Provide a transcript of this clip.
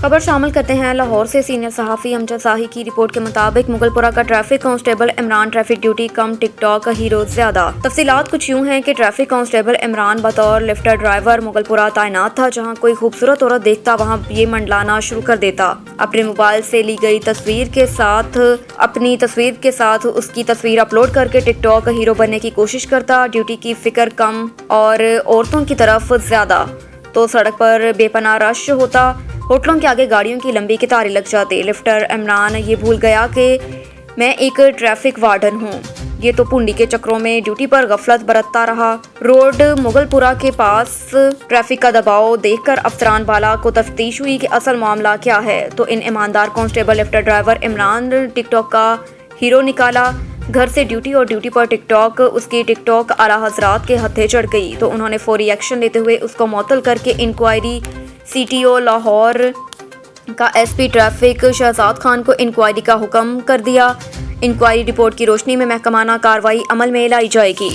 खबर शामिल करते हैं लाहौर से। सीनियर सहाफ़ी अमजद शाही की रिपोर्ट के मुताबिक मुगलपुरा का traffic constable Imran traffic duty कम टिकटॉक हीरो ज्यादा। तफसीलात कुछ यूँ हैं कि ट्रैफिक कांस्टेबल इमरान बतौर लिफ्टर ड्राइवर मुगलपुरा तैनात था। जहां कोई खूबसूरत औरत देखता वहां ये मंडलाना शुरू कर देता। अपने मोबाइल से ली गई तस्वीर के साथ उसकी तस्वीर अपलोड करके टिकटॉक हीरो बनने की कोशिश करता। ड्यूटी की फिक्र कम और औरतों की तरफ ज्यादा तो सड़क पर बेपनाह रश होता। होटलों के आगे गाड़ियों की लंबी कतारें लग जाती। लिफ्टर इमरान ये भूल गया कि मैं एक ट्रैफिक वार्डन हूँ। ये तो पुंडी के चक्रों में ड्यूटी पर गफलत बरतता रहा। रोड मुगलपुरा के पास ट्रैफिक का दबाव देखकर अफसरान बाला को तफ्तीश हुई कि असल मामला क्या है। तो इन ईमानदार constable lifter driver Imran TikTok का हीरो निकाला। घर से ड्यूटी और ड्यूटी पर टिकटॉक। उसकी टिकटॉक आला हजरात के हत्थे चढ़ गई तो उन्होंने फौरी एक्शन लेते हुए उसको मुअत्तल करके इंक्वायरी CTO लाहौर का SP ट्रैफिक शहजाद खान को इंक्वायरी का हुक्म कर दिया। इंक्वायरी रिपोर्ट की रोशनी में महकमाना कार्रवाई अमल में लाई जाएगी।